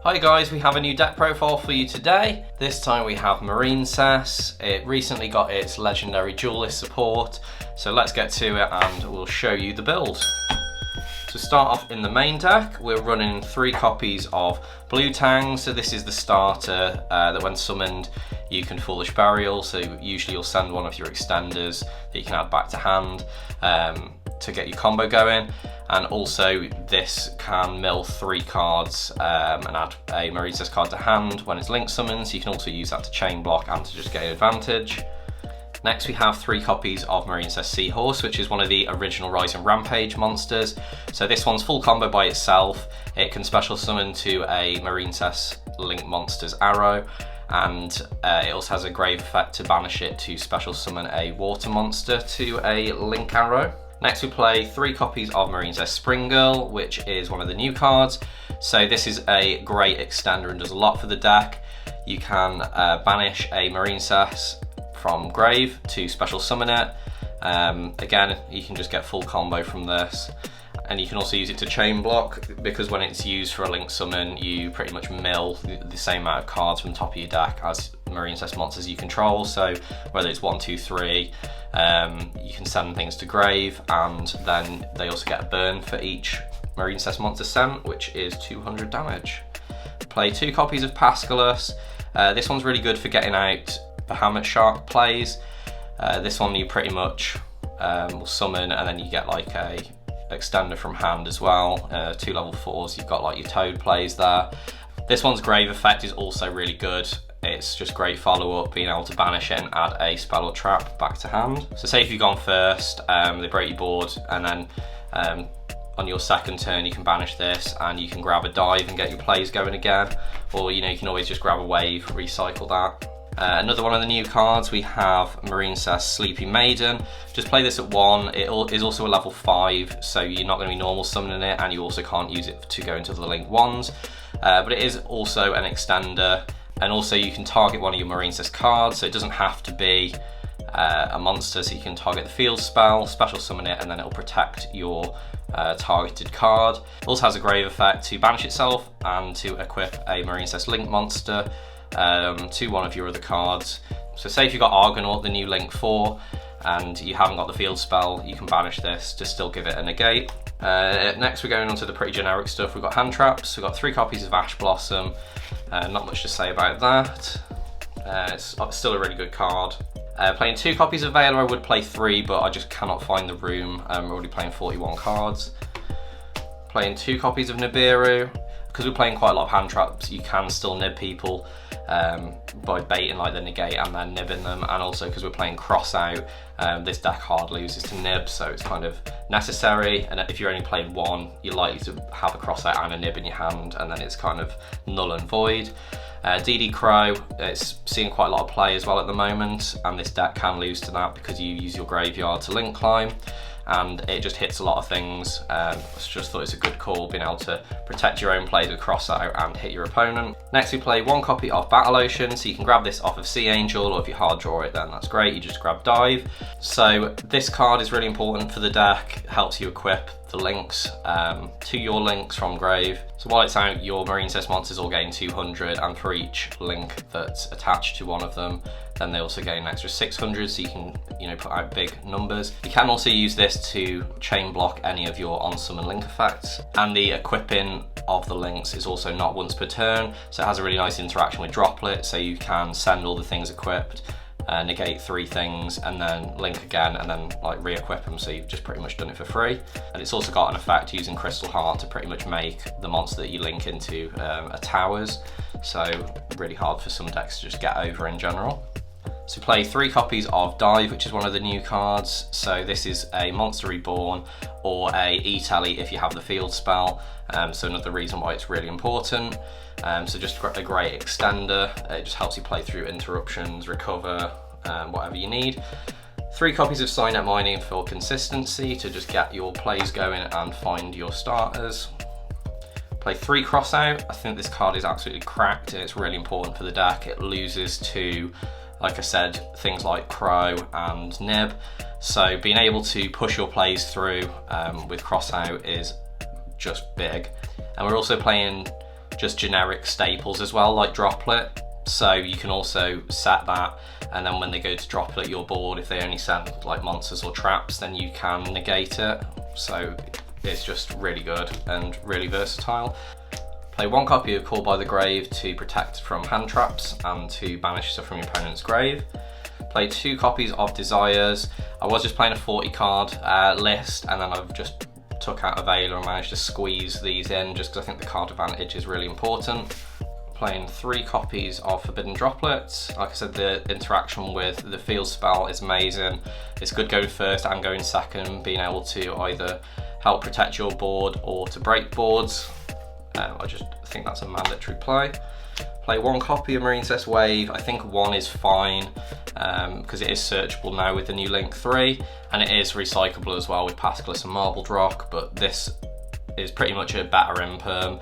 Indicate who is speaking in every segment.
Speaker 1: Hi guys, we have a new deck profile for you today. This time we have MARINCESS. It recently got its legendary duelist support, so let's get to it and we'll show you the build. To start off in the main deck, we're running 3 copies of Blue Tang, so this is the starter that when summoned you can Foolish Burial, so usually you'll send one of your extenders that you can add back to hand to get your combo going. And also this can mill 3 cards and add a MARINCESS card to hand when it's link summoned, so you can also use that to chain block and to just gain advantage. Next we have 3 copies of MARINCESS Seahorse, which is one of the original Rise and Rampage monsters. So this one's full combo by itself. It can special summon to a MARINCESS Link Monsters arrow, and it also has a grave effect to banish it to special summon a water monster to a Link arrow. Next we play 3 copies of MARINCESS Spring Girl, which is one of the new cards. So this is a great extender and does a lot for the deck. You can banish a MARINCESS from grave to special summon it. Again, you can just get full combo from this. And you can also use it to chain block, because when it's used for a link summon, you pretty much mill the same amount of cards from the top of your deck as MARINCESS monsters you control. So whether it's 1, 2, 3, you can send things to grave, and then they also get a burn for each MARINCESS monster sent, which is 200 damage. Play 2 copies of Pascalus. This one's really good for getting out Bahamut Shark plays. This one you pretty much will summon, and then you get like a extender from hand as well. 2 level 4s, you've got like your Toad plays there. This one's grave effect is also really good. It's just great follow up, being able to banish it and add a spell or trap back to hand. So say if you've gone first, they break your board, and then on your second turn you can banish this and you can grab a dive and get your plays going again, or you can always just grab a wave, recycle that. Another one of the new cards, we have MARINCESS Sleepy Maiden. Just play this at 1. It is also a level 5, so you're not going to be normal summoning it, and you also can't use it to go into the link ones. But it is also an extender, and also you can target one of your MARINCESS cards, so it doesn't have to be a monster, so you can target the field spell, special summon it, and then it'll protect your targeted card. It also has a grave effect to banish itself and to equip a MARINCESS Link monster to one of your other cards. So say if you've got Argonaut, the new Link 4, and you haven't got the field spell, you can banish this to still give it a negate. Next we're going on to the pretty generic stuff. We've got hand traps. We've got 3 copies of Ash Blossom. Not much to say about that. It's still a really good card. Playing 2 copies of Veiler, I would play 3, but I just cannot find the room. I'm already playing 41 cards. Playing 2 copies of Nibiru. Because we're playing quite a lot of hand traps, you can still nib people by baiting like the negate and then nibbing them, and also because we're playing cross out, this deck hard loses to nib, so it's kind of necessary. And if you're only playing 1, you're likely to have a cross out and a nib in your hand, and then it's kind of null and void. DD Crow, it's seeing quite a lot of play as well at the moment, and this deck can lose to that because you use your graveyard to link climb, and it just hits a lot of things. Just thought it's a good call, being able to protect your own plays with cross out and hit your opponent. Next we play 1 copy of Battle Ocean, so you can grab this off of Sea Angel, or if you hard draw it then that's great, you just grab Dive. So this card is really important for the deck, helps you equip the links to your links from grave. So while it's out, your MARINCESS monsters all gain 200, and for each link that's attached to one of them, then they also gain an extra 600, so you can put out big numbers. You can also use this to chain block any of your on-summon link effects, and the equipping of the links is also not once per turn, so it has a really nice interaction with Droplet, so you can send all the things equipped, negate 3 things, and then link again, and then like re-equip them, so you've just pretty much done it for free. And it's also got an effect using Crystal Heart to pretty much make the monster that you link into a towers, so really hard for some decks to just get over in general. So play 3 copies of Dive, which is one of the new cards. So this is a Monster Reborn or a E-Tally if you have the field spell, so another reason why it's really important. So just a great extender. It just helps you play through interruptions, recover, whatever you need. 3 copies of Signet Mining for consistency, to just get your plays going and find your starters. Play 3 cross out. I think this card is absolutely cracked, and it's really important for the deck. It loses to, like I said, things like Crow and Nib. So being able to push your plays through with cross out is just big. And we're also playing just generic staples as well, like Droplet. So you can also set that, and then when they go to Droplet your board, if they only send like monsters or traps, then you can negate it. So it's just really good and really versatile. Play 1 copy of Call by the Grave to protect from hand traps and to banish stuff from your opponent's grave. Play 2 copies of Desires. I was just playing a 40 card list, and then I've just took out a Veiler and managed to squeeze these in just because I think the card advantage is really important. Playing 3 copies of Forbidden Droplets. Like I said, the interaction with the field spell is amazing. It's good going first and going second, being able to either help protect your board or to break boards. I just think that's a mandatory play. Play 1 copy of MARINCESS Wave. I think 1 is fine because it is searchable now with the new Link 3, and it is recyclable as well with Pascalis and Marbled Rock, but this is pretty much a better imperm.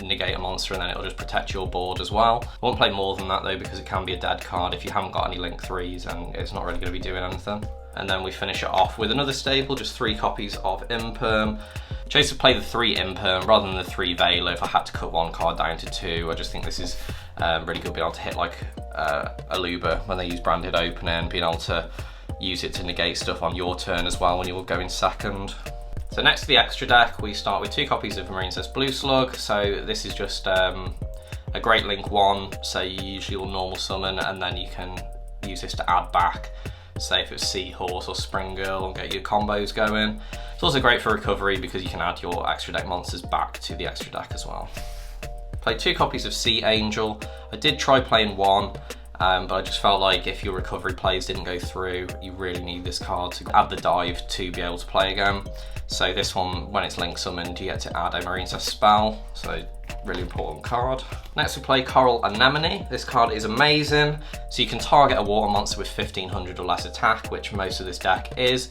Speaker 1: Negate a monster and then it'll just protect your board as well. I won't play more than that though, because it can be a dead card if you haven't got any Link 3s and it's not really going to be doing anything. And then we finish it off with another staple, just 3 copies of Imperm. Chose to play the 3 Imperm rather than the 3 Veiler if I had to cut 1 card down to 2. I just think this is really good, being able to hit like Aluba when they use Branded Opening, being able to use it to negate stuff on your turn as well when you're going second. So next to the extra deck, we start with 2 copies of MARINCESS Blue Slug. So this is just a great Link 1, so you usually will normal summon and then you can use this to add back, say if it's Seahorse or Spring Girl, and get your combos going. It's also great for recovery because you can add your extra deck monsters back to the extra deck as well. Play 2 copies of Sea Angel. I did try playing 1, but I just felt like if your recovery plays didn't go through, you really need this card to add the dive to be able to play again. So this one, when it's Link summoned, you get to add a MARINCESS spell, so really important card. Next we play Coral Anemone. This card is amazing. So you can target a water monster with 1500 or less attack, which most of this deck is,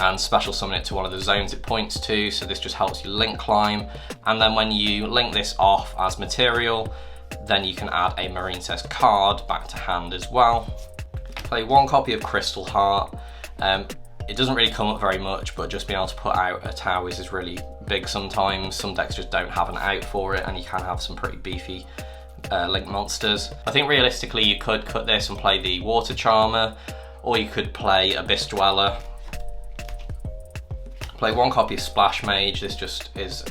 Speaker 1: and special summon it to one of the zones it points to, so this just helps you link climb. And then when you link this off as material, then you can add a MARINCESS card back to hand as well. Play 1 copy of Crystal Heart. It doesn't really come up very much, but just being able to put out a Towers is really big sometimes. Some decks just don't have an out for it, and you can have some pretty beefy Link monsters. I think realistically you could cut this and play the Water Charmer, or you could play Abyss Dweller. Play 1 copy of Splash Mage. This just is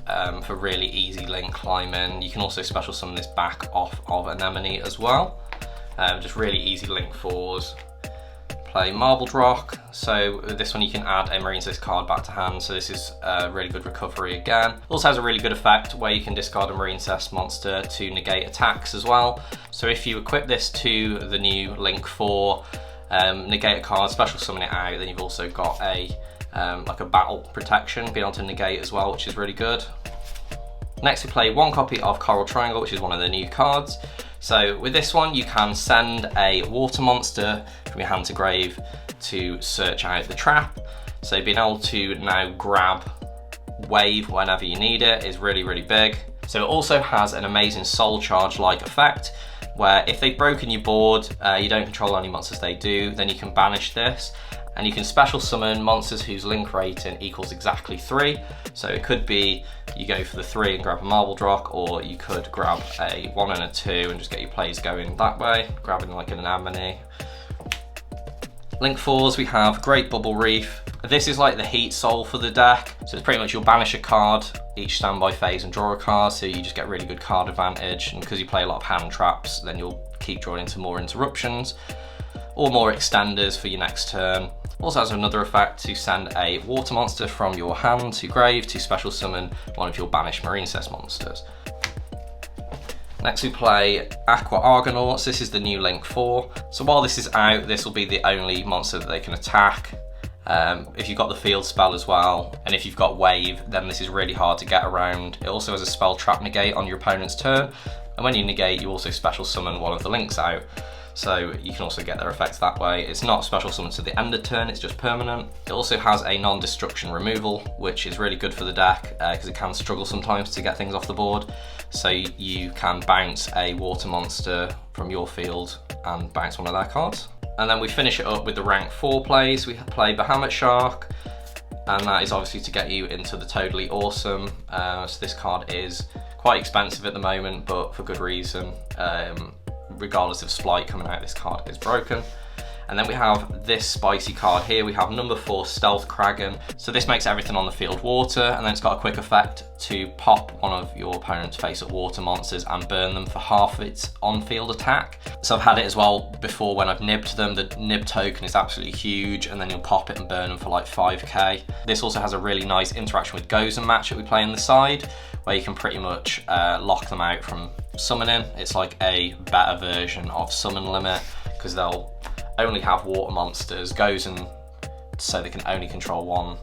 Speaker 1: for really easy Link climbing. You can also special summon this back off of Anemone as well. Just really easy Link 4s. Play Marbled Rock. So this one you can add a MARINCESS card back to hand, so this is really good recovery again. Also has a really good effect where you can discard a MARINCESS monster to negate attacks as well. So if you equip this to the new Link 4, negate a card, special summon it out, then you've also got a like a battle protection, being able to negate as well, which is really good. Next we play 1 copy of Coral Triangle, which is one of the new cards. So with this one you can send a water monster from your hand to grave to search out the trap. So being able to now grab Wave whenever you need it is really, really big. So it also has an amazing Soul Charge-like effect, where if they've broken your board, you don't control any monsters they do, then you can banish this. And you can special summon monsters whose link rating equals exactly 3. So it could be you go for the 3 and grab a Marbled Rock, or you could grab a 1 and a 2 and just get your plays going that way, grabbing like an Anemone. Link 4s, we have Great Bubble Reef. This is like the Heat Soul for the deck. So it's pretty much you'll banish a card each standby phase and draw a card, so you just get really good card advantage. And because you play a lot of hand traps, then you'll keep drawing into more interruptions or more extenders for your next turn. Also has another effect to send a water monster from your hand to grave to special summon one of your banished MARINCESS monsters. Next we play Aqua Argonauts. This is the new Link 4. So while this is out, this will be the only monster that they can attack. If you've got the field spell as well, and if you've got Wave, then this is really hard to get around. It also has a spell trap negate on your opponent's turn, and when you negate, you also special summon one of the links out. So you can also get their effects that way. It's not special summon to the end of turn, it's just permanent. It also has a non-destruction removal, which is really good for the deck because it can struggle sometimes to get things off the board. So you can bounce a water monster from your field and bounce one of their cards. And then we finish it up with the rank 4 plays. We play Bahamut Shark, and that is obviously to get you into the Totally Awesome. So this card is Quite expensive at the moment, but for good reason. Regardless of Splight coming out, this card is broken. And then we have this spicy card here. We have number 4 Stealth Kraken. So this makes everything on the field water, and then it's got a quick effect to pop one of your opponent's face-up water monsters and burn them for half of its on-field attack. So I've had it as well before when I've nibbed them. The nib token is absolutely huge, and then you'll pop it and burn them for like 5k. This also has a really nice interaction with Gozen Match that we play on the side, where you can pretty much lock them out from summoning. It's like a better version of Summon Limit, because they'll only have water monsters. Gozen, so they can only control one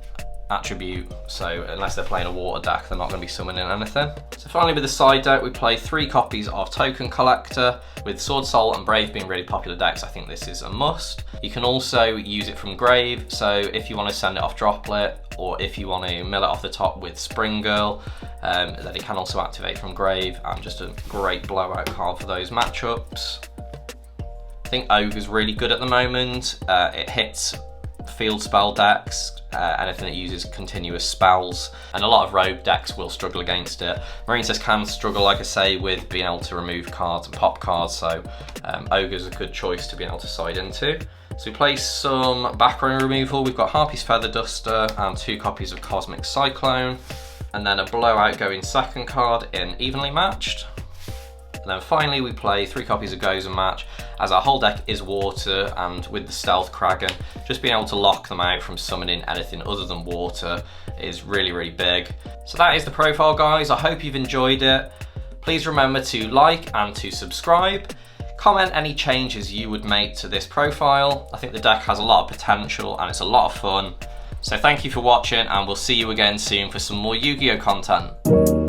Speaker 1: attribute, so unless they're playing a water deck, they're not going to be summoning anything. So finally, with the side deck, we play 3 copies of Token Collector. With Sword Soul and Brave being really popular decks, I think this is a must. You can also use it from Grave, so if you want to send it off Droplet, or if you want to mill it off the top with Spring Girl, then it can also activate from Grave, and just a great blowout card for those matchups. I think Ogre's really good at the moment. It hits field spell decks, anything that uses continuous spells, and a lot of rogue decks will struggle against it. Marincess can struggle, like I say, with being able to remove cards and pop cards, so Ogre's a good choice to be able to side into. So we play some background removal. We've got Harpy's Feather Duster and 2 copies of Cosmic Cyclone, and then a blowout going second card in Evenly Matched. And then finally we play 3 copies of Gozen Match, as our whole deck is water, and with the Stealth Kraken, just being able to lock them out from summoning anything other than water is really, really big. So that is the profile, guys. I hope you've enjoyed it. Please remember to like and to subscribe. Comment any changes you would make to this profile. I think the deck has a lot of potential and it's a lot of fun. So thank you for watching, and we'll see you again soon for some more Yu-Gi-Oh content.